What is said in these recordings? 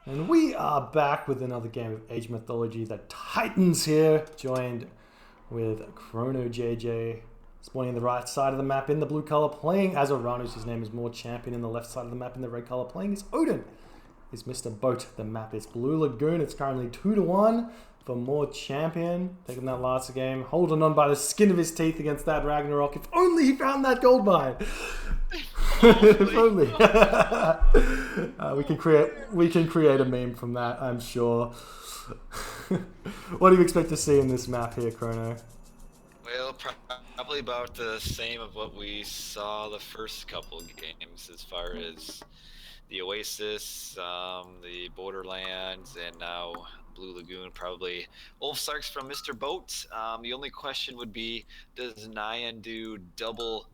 And we are back with another game of Age Mythology. The Titans here, joined with ChronoJJ, spawning the right side of the map in the blue color, playing as Oranos. His name is more champion in the left side of the map in the red color, playing as Odin. Is Mr. Boat. The map is Blue Lagoon. It's currently 2-1 for more champion. Taking that last game, holding on by the skin of his teeth against that Ragnarok. If only he found that gold mine. If only. we can create a meme from that, I'm sure. What do you expect to see in this map here, Chrono? Well, probably about the same of what we saw the first couple games, as far as the Oasis, the Borderlands, and now Blue Lagoon. Probably Ulfsarks from Mr. Boat. The only question would be, does Nyan do double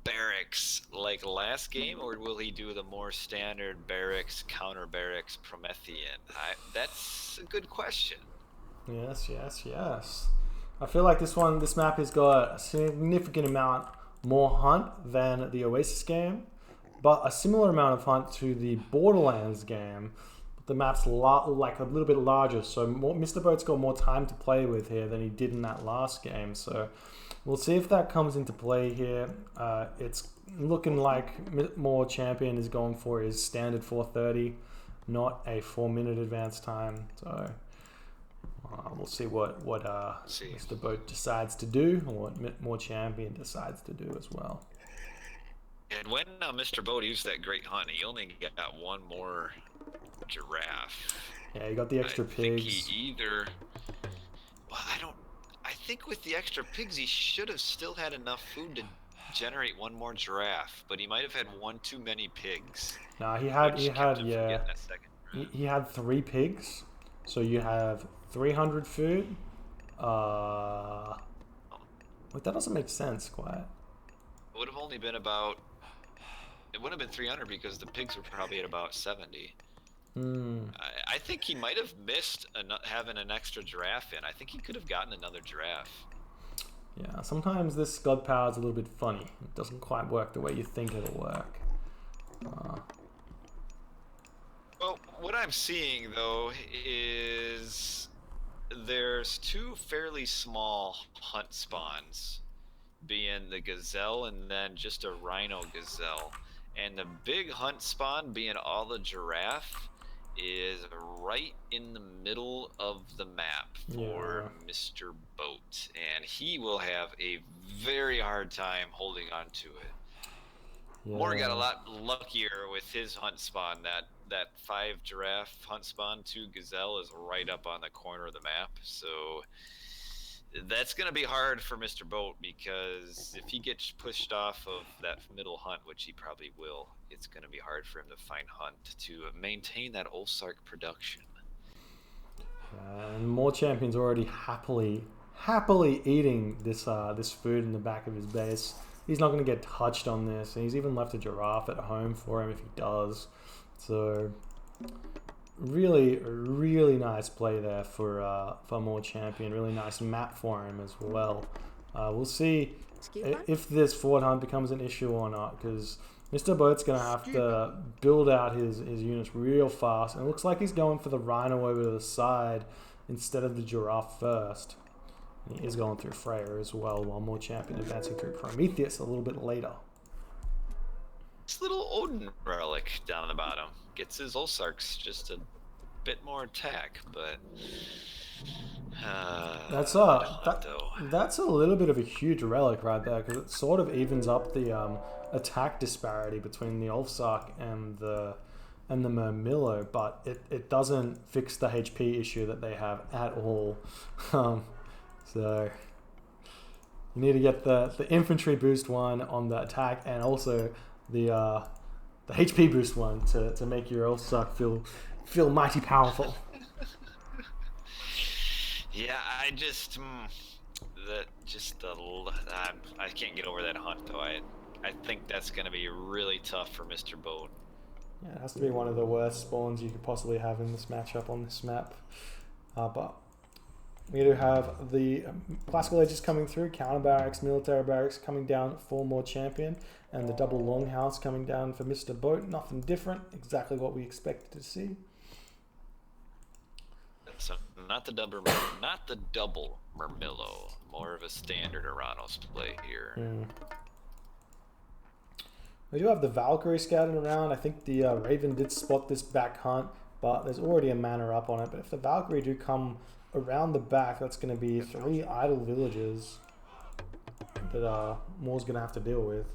barracks like last game, or will he do the more standard barracks, counter barracks, Promethean? That's a good question. Yes. I feel like this map has got a significant amount more hunt than the Oasis game, but a similar amount of hunt to the Borderlands game. The map's like a little bit larger, so Mr. Boat's got more time to play with here than he did in that last game. So we'll see if that comes into play here. It's looking like more champion is going for his standard 4:30, not a 4-minute advance time. So we'll see what Mr. Boat decides to do, and what more champion decides to do as well. And when Mr. Boat used that great hunt, he only got one more giraffe. Yeah, he got the extra pigs. I think he either... Well, I think with the extra pigs, he should have still had enough food to generate one more giraffe, but he might have had one too many pigs. Nah, he had 3 pigs, so you have 300 food. Wait, that doesn't make sense quite. It would have only been about... It would have been 300 because the pigs were probably at about 70. I think he might have missed having an extra giraffe in. I think he could have gotten another giraffe. Yeah, sometimes this god power is a little bit funny. It doesn't quite work the way you think it'll work. Well, what I'm seeing, though, is there's 2 fairly small hunt spawns, being the gazelle and then just a rhino gazelle. And the big hunt spawn, being all the giraffe, is right in the middle of the map for Mr. Boat. And he will have a very hard time holding on to it. Yeah. Moore got a lot luckier with his hunt spawn. That 5 giraffe hunt spawn, 2 gazelle is right up on the corner of the map. So that's going to be hard for Mr. Boat, because if he gets pushed off of that middle hunt, which he probably will, it's going to be hard for him to find hunt to maintain that Ulfsark production. And more champions already happily eating this food in the back of his base. He's not going to get touched on this, and he's even left a giraffe at home for him if he does. So really nice play there for more champion. Really nice map for him as well. We'll see if this forward hunt becomes an issue or not, because Mr. Boat's going to have to build out his units real fast, and it looks like he's going for the rhino over to the side instead of the giraffe first. He is going through Freya as well, while more champion advancing through Prometheus a little bit later. This little Odin relic down the bottom gets his Ulfsarks just a bit more attack, but that's a little bit of a huge relic right there, because it sort of evens up the attack disparity between the Ulfsark and the Murmillo, but it doesn't fix the HP issue that they have at all. So you need to get the infantry boost one on the attack, and also the HP boost one to make your Ulfsark feel mighty powerful. Yeah, I can't get over that hunt though. I think that's going to be really tough for Mr. Boat. Yeah, it has to be one of the worst spawns you could possibly have in this matchup on this map. But we do have the classical edges coming through, counter barracks, military barracks coming down for more champion, and the double longhouse coming down for Mr. Boat. Nothing different, exactly what we expected to see. So not the double Murmillo. More of a standard Oranos play here. We do have the Valkyrie scouting around. I think the Raven did spot this back hunt, but there's already a mana up on it. But if the Valkyrie do come around the back, that's going to be 3 idle villages that Moore's going to have to deal with.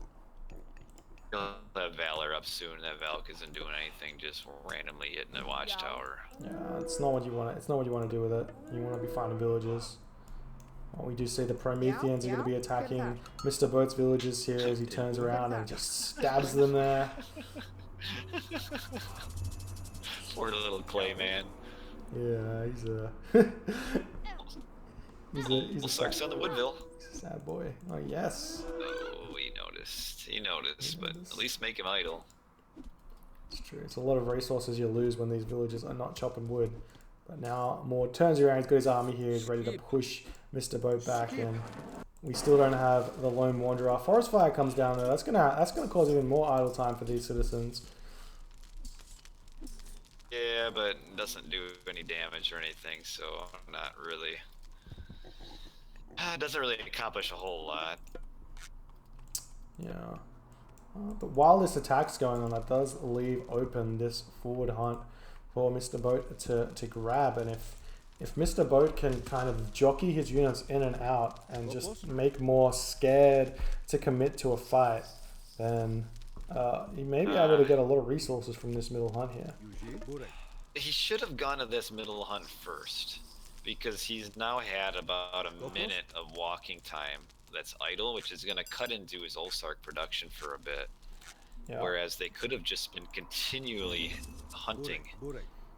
He'll have Valor up soon. That Valk isn't doing anything, just randomly hitting the watchtower. Yeah, it's not what you want. It's not what you want to do with it. You want to be finding villages. Well, we do see the Prometheans are going to be attacking Mr. Boat's villages here as he turns around and just stabs them there. Poor little clay man. Yeah, he's a he's a Sark's on the Woodville. He's a sad boy. Oh yes. Oh, he noticed, but at least make him idle. It's true. It's a lot of resources you lose when these villages are not chopping wood. But now Moore turns around. He's got his army here. He's ready to push Mr. Boat back, and we still don't have the Lone Wanderer. Forest Fire comes down there. That's gonna cause even more idle time for these citizens. Yeah, but it doesn't do any damage or anything, so not really. It doesn't really accomplish a whole lot. Yeah. But while this attack's going on, that does leave open this forward hunt for Mr. Boat to grab. And if Mr. Boat can kind of jockey his units in and out and just make more scared to commit to a fight, then he may be able to get a lot of resources from this middle hunt here. He should have gone to this middle hunt first, because he's now had about a minute of walking time that's idle, which is going to cut into his Ulsark production for a bit. Yeah. Whereas they could have just been continually hunting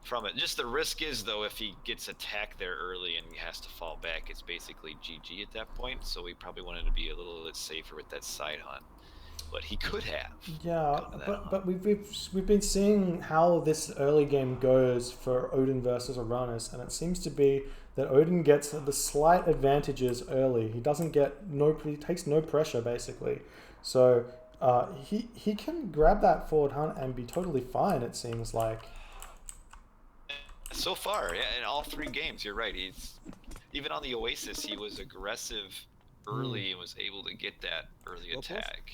from it. Just the risk is, though, if he gets attacked there early and has to fall back, it's basically GG at that point. So we probably wanted to be a little bit safer with that side hunt. But he could have. Yeah, but we've been seeing how this early game goes for Odin versus Oranos, and it seems to be that Odin gets the slight advantages early. He doesn't get he takes no pressure basically, so he can grab that forward hunt and be totally fine. It seems like. So far, yeah, in all 3 games, you're right. He's even on the Oasis, he was aggressive early and was able to get that early attack.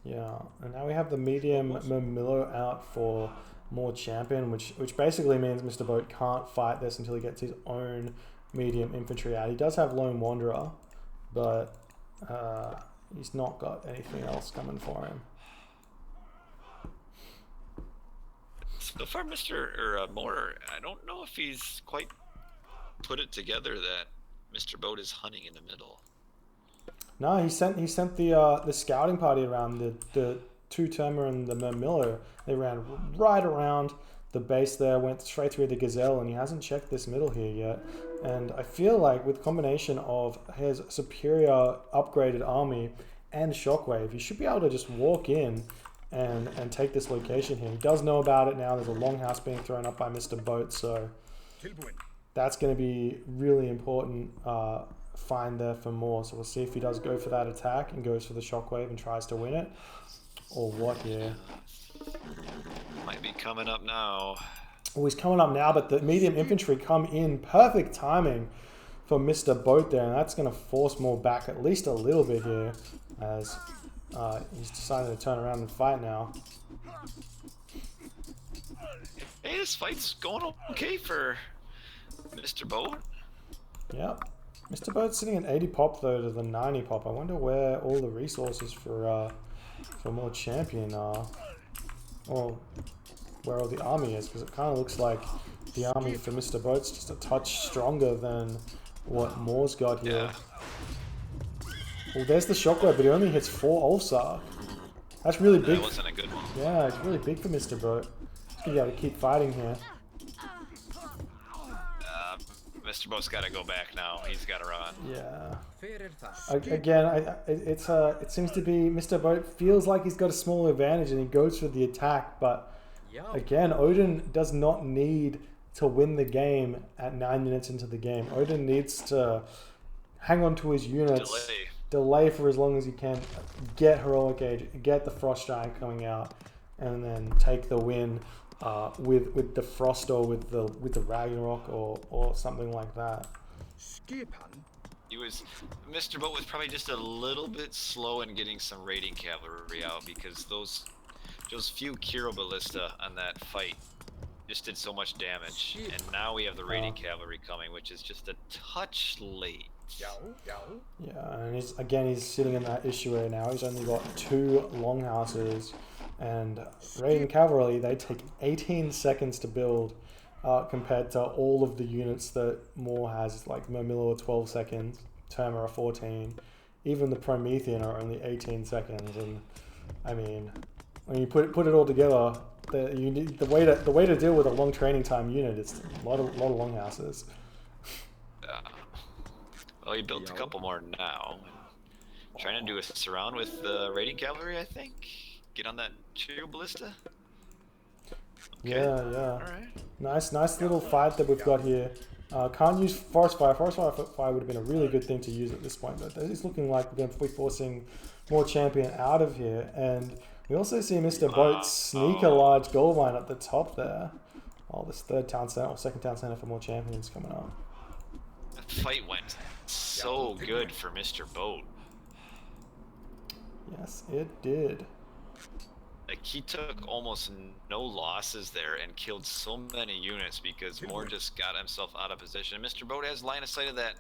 Yeah, and now we have the medium Murmillo out for more champion, which basically means Mr. Boat can't fight this until he gets his own medium infantry out. He does have Lone Wanderer, but he's not got anything else coming for him. So far, Moore, I don't know if he's quite put it together that Mr. Boat is hunting in the middle. No, he sent the scouting party around the 2-termer and the Murmillo. They ran right around the base there, went straight through the Gazelle, and he hasn't checked this middle here yet. And I feel like with combination of his superior upgraded army and Shockwave, he should be able to just walk in and take this location here. He does know about it now. There's a longhouse being thrown up by Mr. Boat, so that's going to be really important find there for more. So we'll see if he does go for that attack and goes for the Shockwave and tries to win it, or what here. Might be coming up now. Oh, he's coming up now, but the medium infantry come in. Perfect timing for Mr. Boat there, and that's going to force more back at least a little bit here as he's decided to turn around and fight now. Hey, this fight's going okay for Mr. Boat. Yep. Mr. Boat's sitting at 80 pop though to the 90 pop. I wonder where all the resources for more champion are, or where all the army is, because it kind of looks like the army for Mr. Boat's just a touch stronger than what Moore's got here. Yeah. Well, there's the Shockwave, but he only hits 4 Ulsar. That's really big. That wasn't a good one. Yeah, it's really big for Mr. Boat. He's gonna be able to keep fighting here. Mr. Boat's got to go back now. He's got to run. Yeah. Again, it seems to be Mr. Boat feels like he's got a small advantage and he goes for the attack, but again, Odin does not need to win the game at 9 minutes into the game. Odin needs to hang on to his units, delay for as long as he can, get Heroic Age, get the Frost Giant coming out, and then take the win with the Frost or with the Ragnarok or something like that. Mr. Boat was probably just a little bit slow in getting some raiding cavalry out, because those few Kiro Ballista on that fight just did so much damage, and now we have the raiding cavalry coming, which is just a touch late. Yeah, and he's sitting in that issue right now. He's only got 2 longhouses, and raiding cavalry, they take 18 seconds to build, compared to all of the units that Moore has, like Mermilla 12 seconds, Terma 14, even the Promethean are only 18 seconds. And I mean, when you put it all together, the way to deal with a long training time unit is a lot of longhouses. Well, he built a couple more now. Trying to do a surround with the raiding cavalry, I think. Get on that Kiro Ballista. Okay. Yeah. All right. Nice little fight that we've got here. Can't use Forest Fire. Forest Fire would have been a really good thing to use at this point, but it's looking like we're going to be forcing more champion out of here. And we also see Mr. Boat sneak a large gold mine at the top there. Oh, this third town center or second town center for more champions coming up. The fight went so good for Mr. Boat. Yes, it did. Like, he took almost no losses there and killed so many units because Moore just got himself out of position. Mr. Boat has line of sight of that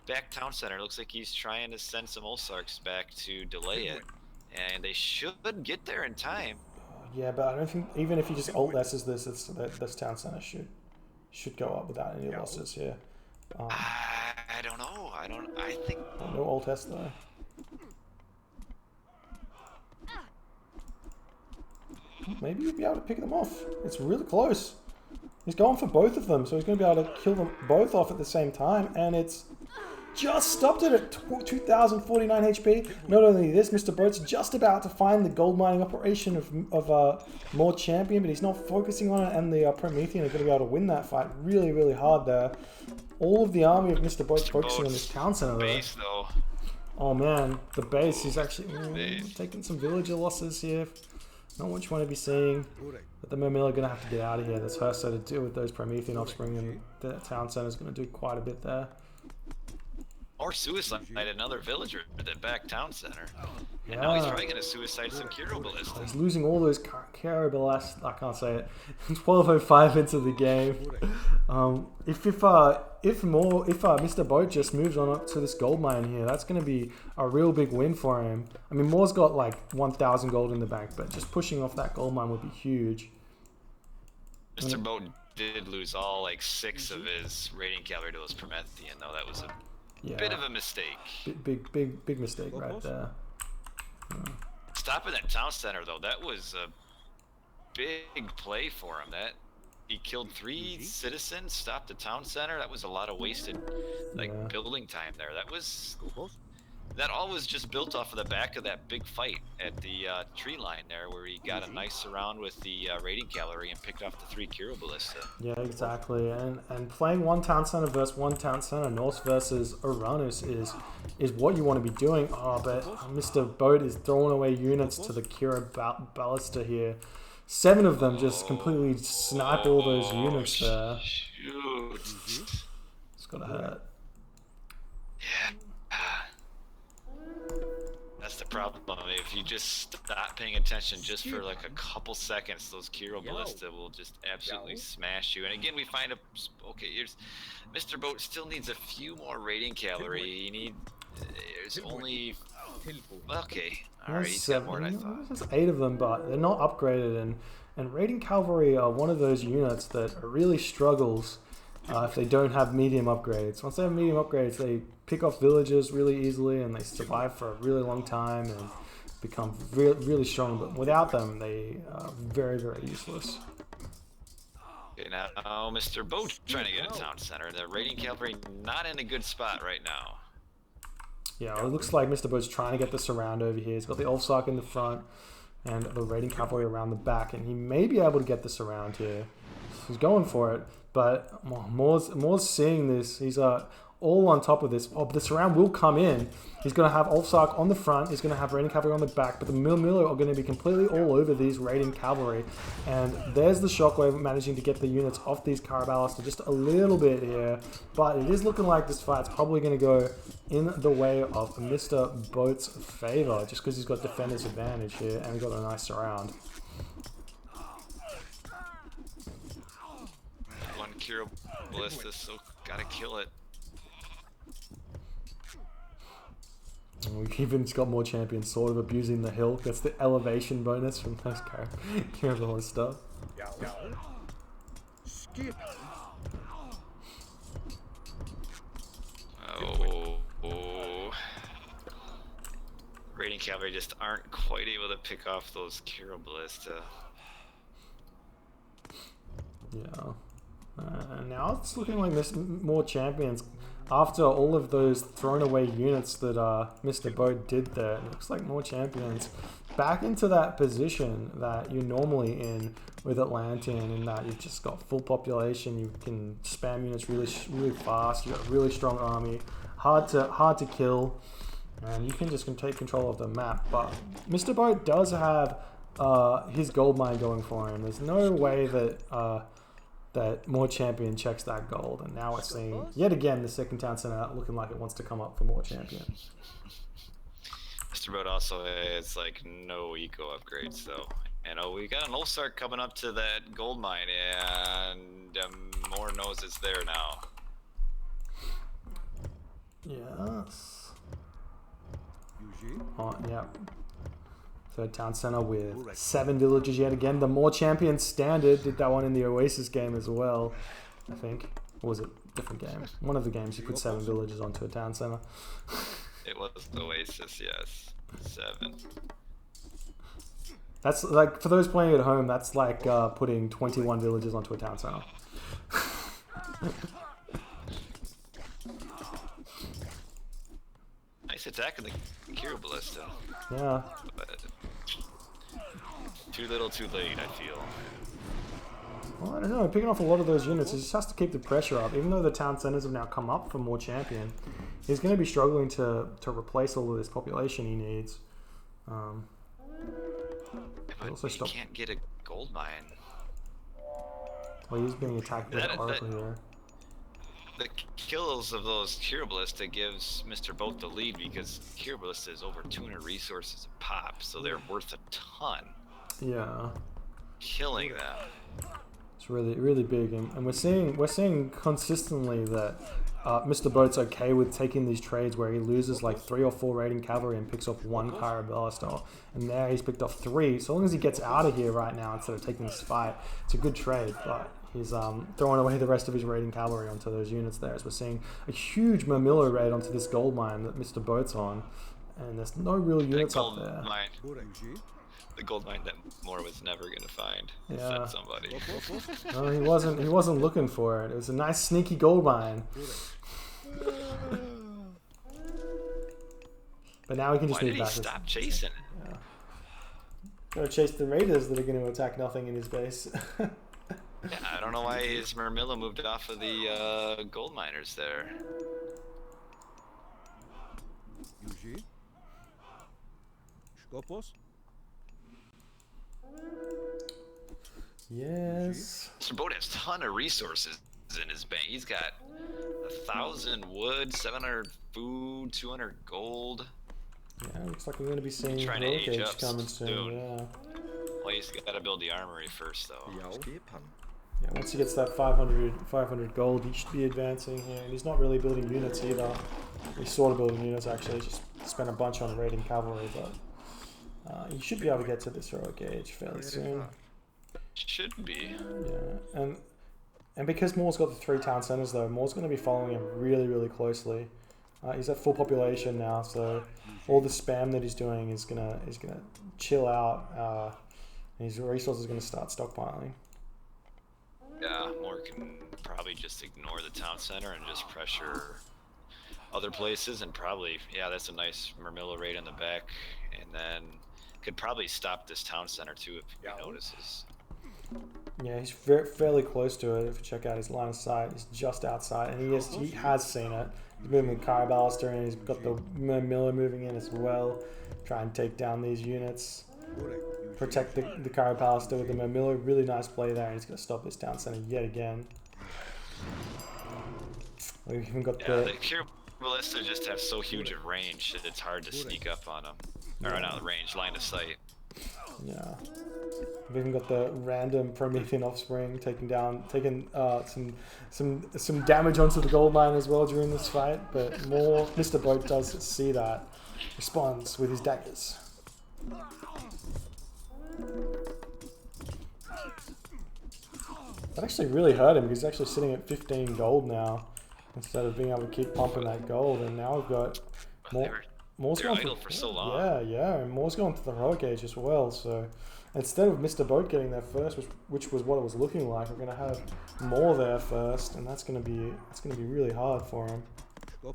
back town center. Looks like he's trying to send some Osarks back to delay it, and they should get there in time. Yeah, but I don't think, even if he just alt S's this town center should go up without any losses here. I don't know. I think no alt S though. Maybe you'll be able to pick them off. It's really close. He's going for both of them, so he's going to be able to kill them both off at the same time, and it's just stopped it at 2,049 HP. Not only this, Mr. Boat's just about to find the gold mining operation of more champion, but he's not focusing on it, and the Promethean are going to be able to win that fight really, really hard there. All of the army of Mr. Boat's focusing on this town center though. Oh man, the base, he's actually taking some villager losses here. Not what you want to be seeing, but the Mermilla are going to have to get out of here. That's first so to deal with those Promethean offspring, and the town center is going to do quite a bit there. Or suicide another villager at the back town center. And now he's probably going to suicide some Kiro Ballista. He's losing all those Kiro Ballista. I can't say it. 12:05 into the game. If Mr. Boat just moves on up to this gold mine here, that's going to be a real big win for him. I mean, Moore's got like 1,000 gold in the bank, but just pushing off that gold mine would be huge. Mr. Boat did lose all like 6 of his raiding cavalry to his Promethean, though. That was a bit of a mistake. Big mistake right there. Stopping that town center, though, that was a big play for him. That he killed 3 citizens, stopped the town center. That was a lot of wasted building time there. That all was just built off of the back of that big fight at the tree line there, where he got a nice surround with the raiding cavalry and picked off the 3 Kiro Ballista. Yeah, exactly. And playing one town center versus one town center, Norse versus Oranos, is what you want to be doing. Oh, but Mr. Boat is throwing away units to the Kiro Ballista here. 7 of them just completely snipe all those units there. Shoot. It's gotta hurt. Yeah. That's the problem. If you just stop paying attention just for like a couple seconds, those Kiro Ballista will just absolutely smash you. And again, we find here's Mr. Boat still needs a few more raiding cavalry. There's only alright, he's got more than I thought. There's 8 of them, but they're not upgraded, and raiding cavalry are one of those units that really struggles if they don't have medium upgrades. Once they have medium upgrades, they pick off villagers really easily, and they survive for a really long time and become really strong. But without them, they are very, very useless. Okay, now Mr. Boat trying to get a town center. The raiding cavalry not in a good spot right now. Yeah, well, it looks like Mr. Boat's trying to get the surround over here. He's got the Ulfsark in the front and the raiding cavalry around the back, and he may be able to get the surround here. He's going for it, but Moore's seeing this. He's all on top of this. Oh, but the surround will come in. He's going to have Ulfsark on the front. He's going to have raiding cavalry on the back. But the Miller are going to be completely all over these raiding cavalry. And there's the Shockwave managing to get the units off these Caraballas to just a little bit here. But it is looking like this fight's probably going to go in the way of Mr. Boat's favor, just because he's got defender's advantage here and we've got a nice surround. One Kira Ballista, so gotta kill it. We've even got more champions sort of abusing the hill. That's the elevation bonus from those Kira Ballista. Skip. Oh. Raiding cavalry just aren't quite able to pick off those Kira Ballista. Yeah. Now it's looking like there's more champions. After all of those thrown away units that Mr. Boat did there, it looks like more champions back into that position that you're normally in with Atlantean, in that you've just got full population, you can spam units really fast, you've got a really strong army, hard to kill, and you can just take control of the map. But Mr. Boat does have his gold mine going for him. There's no way that that more champion checks that gold, and now we're seeing yet again the second town center looking like it wants to come up for more champion. Mr. Boat also has like no eco upgrades though. And oh, we got an Ulfsark coming up to that gold mine, and more knows it's there now. Yes. Oh, yeah. Third town center with 7 villages yet again. The more champions standard did that one in the Oasis game as well, I think. Or was it a different game? One of the games you put 7 villages onto a town center. It was the Oasis, yes. 7. That's like, for those playing at home, that's like putting 21 villages onto a town center. Nice attack in the Kira Ballista. Yeah. But too little, too late, I feel. Well, I don't know. Picking off a lot of those units, he just has to keep the pressure up. Even though the town centers have now come up for more champion, he's going to be struggling to replace all of this population he needs. But also he can't get a gold mine. Well, he's being attacked by the Oracle here. The kills of those Kira Ballista gives Mr. Boat the lead, because Kira Ballista is over 200 resources a pop, so they're worth a ton. Yeah. Killing them. It's really big, and we're seeing consistently that Mr. Boat's okay with taking these trades where he loses like 3 or 4 raiding cavalry and picks off 1 Carabalista, and there he's picked off 3. So long as he gets out of here right now instead of taking this fight, it's a good trade. But he's throwing away the rest of his raiding cavalry onto those units there, as we're seeing a huge Mamillo raid onto this gold mine that Mr. Boat's on, and there's no real units up there. The gold mine that Moore was never going to find. Yeah. Said somebody. No, he wasn't looking for it. It was a nice sneaky gold mine. But now we can just move back. Stop chasing it? Yeah. Gotta chase the raiders that are going to attack nothing in his base. Yeah, I don't know why his Murmillo moved off of the gold miners there. Yes. Mr. Boat has a ton of resources in his bank. He's got 1,000 wood, 700 food, 200 gold. Yeah, looks like we're going to be seeing trying to age Gauge up coming soon. Yeah. Well, he's got to build the armory first, though. Yeah, once he gets that 500 gold, he should be advancing here. And he's not really building units either. He's sort of building units, actually. Just spent a bunch on raiding cavalry, but he should be able to get to this heroic gauge fairly soon. Should be. Yeah, and because Moore's got the 3 town centers, though, Moore's going to be following him really closely. He's at full population now, so all the spam that he's doing is gonna chill out, and his resources are going to start stockpiling. Yeah, Moore can probably just ignore the town center and just pressure other places, and probably, yeah, that's a nice Murmillo raid in the back, and then could probably stop this town center too if he notices. Yeah, he's fairly close to it. If you check out his line of sight, he's just outside, and he has seen it, He's moving the Caraballaster and he's got the Miller moving in as well. Try and take down these units. Protect the Caraballaster with the Miller. Really nice play there, and he's going to stop this town center yet again. We even got the pure ballista just have so huge of range that it's hard to sneak up on them. Or not range, line of sight. Yeah. We've even got the random Promethean offspring taking some damage onto the gold mine as well during this fight, but Mr. Boat does see that, responds with his daggers. That actually really hurt him because he's actually sitting at 15 gold now instead of being able to keep pumping that gold, and now we've got more's going for so long. Yeah, and more's going to the heroic age as well, so instead of Mr. Boat getting there first, which was what it was looking like, we're going to have more there first, and that's going to be really hard for him. We're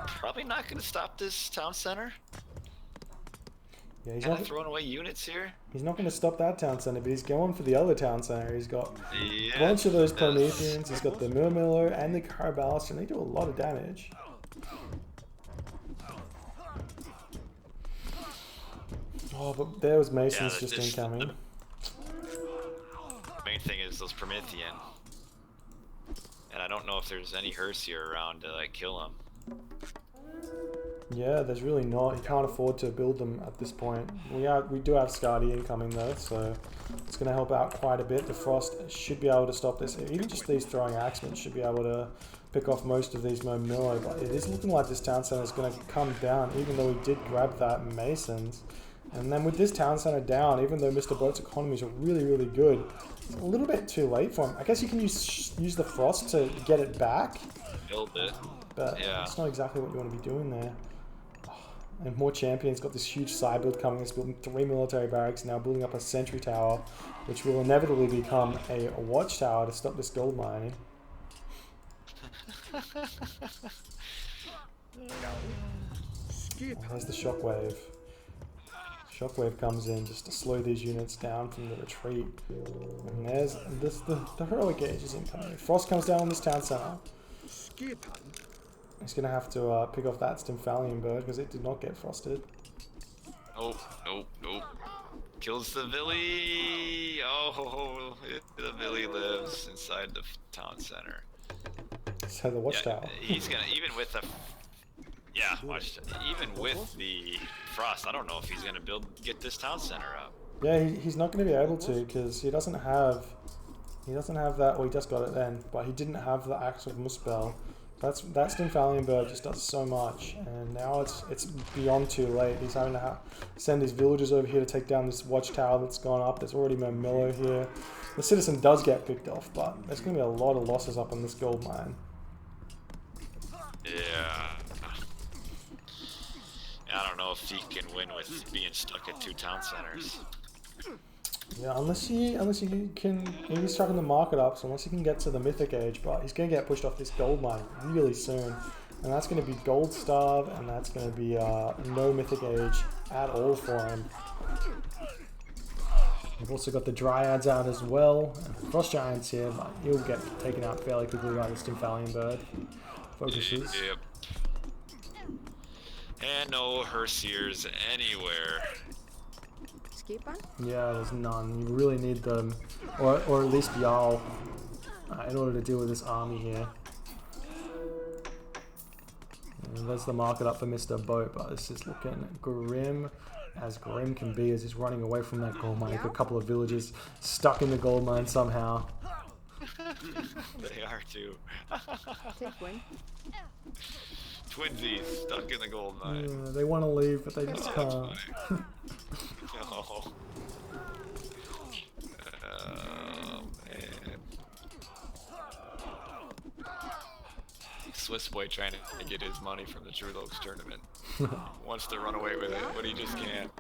probably not going to stop this town center. Yeah, he's not not throwing away units here. He's not going to stop that town center, but he's going for the other town center. He's got a bunch of those Prometheans. He's got the Miller and the Caraballaster, and they do a lot of damage. Oh, but there was Masons just incoming. The main thing is those Promethean. And I don't know if there's any Hersier around to like kill them. Yeah, there's really not. He can't afford to build them at this point. We do have Skadi incoming though, so it's going to help out quite a bit. The Frost should be able to stop this. Even just these throwing axemen should be able to pick off most of these Milo, but it is looking like this town center is going to come down, even though we did grab that Masons. And then with this town center down, even though Mr. Boat's economies are really, really good, it's a little bit too late for him. I guess you can use the Frost to get it back. Build it. But it's not exactly what you want to be doing there. And more champions got this huge side build coming. It's building 3 military barracks, now building up a sentry tower, which will inevitably become a watchtower to stop this gold mining. There's the shockwave. Shockwave comes in just to slow these units down from the retreat. And there's the heroic gauge is incoming. Frost comes down on this town center. He's going to have to pick off that Stymphalian bird because it did not get frosted. Nope. Kills the Villy. Oh, the Villy lives inside the town center. So the watchtower. He's going to, even with the... Yeah, even with the Frost, I don't know if he's going to get this town center up. Yeah, he's not going to be able to because he doesn't have that. Well, he just got it then, but he didn't have the Axe of Muspel. That Stymphalian bird just does so much, and now it's beyond too late. He's having to send his villagers over here to take down this watchtower that's gone up. There's already Mermillo here. The citizen does get picked off, but there's going to be a lot of losses up on this gold mine. Yeah. I don't know if he can win with being stuck at 2 town centers. Yeah, unless he can, he's chucking the market up, so unless he can get to the Mythic Age, but he's going to get pushed off this gold mine really soon. And that's going to be Gold Starve, and that's going to be no Mythic Age at all for him. We've also got the Dryads out as well, and Frost Giants here, but he'll get taken out fairly quickly by the Stymphalian bird. Focuses. Yep. And no Hersiers anywhere. Yeah, there's none. You really need them, or at least Jarl, in order to deal with this army here. And there's the market up for Mr. Boat, but this is looking grim as grim can be as he's running away from that gold mine. A couple of villagers stuck in the gold mine somehow. They are too. Twinsies stuck in the gold mine. Yeah, they want to leave, but they just can't. No. Man. Swiss boy trying to get his money from the True Lokes tournament. Wants to run away with it, but he just can't.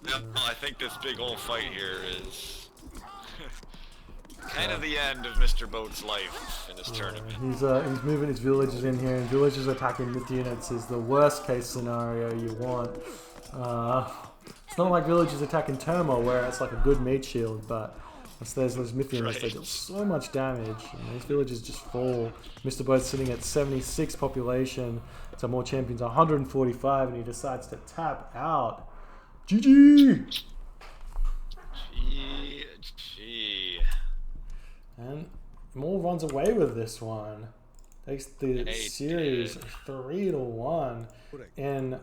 No, I think this big old fight here is kind of the end of Mr. Boat's life in this tournament. He's moving his villagers in here, and villagers attacking myth units is the worst case scenario you want. It's not like villagers attacking Termo where it's like a good meat shield, but There's those Mythians, they deal so much damage, and these villages just fall. Mr. Boat's sitting at 76 population, so more champions 145, and he decides to tap out. GG! GG. And Moore runs away with this one. Takes the series 3-1 in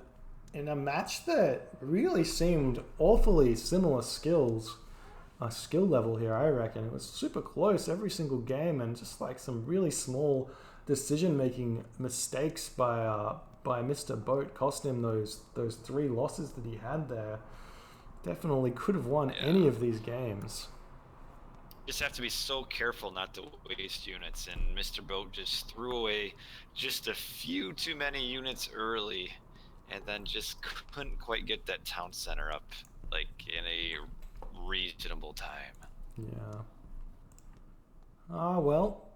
a match that really seemed awfully similar skill level here, I reckon. It was super close every single game, and just like some really small decision-making mistakes by Mr. Boat cost him those 3 losses that he had there. Definitely could have won any of these games. Just have to be so careful not to waste units, and Mr. Boat just threw away just a few too many units early, and then just couldn't quite get that town center up like in a reasonable time. Yeah. Well,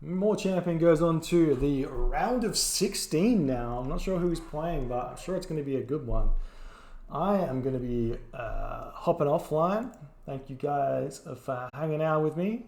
more champion goes on to the round of 16 now. I'm not sure who he's playing, but I'm sure it's going to be a good one. I am going to be hopping offline. Thank you guys for hanging out with me.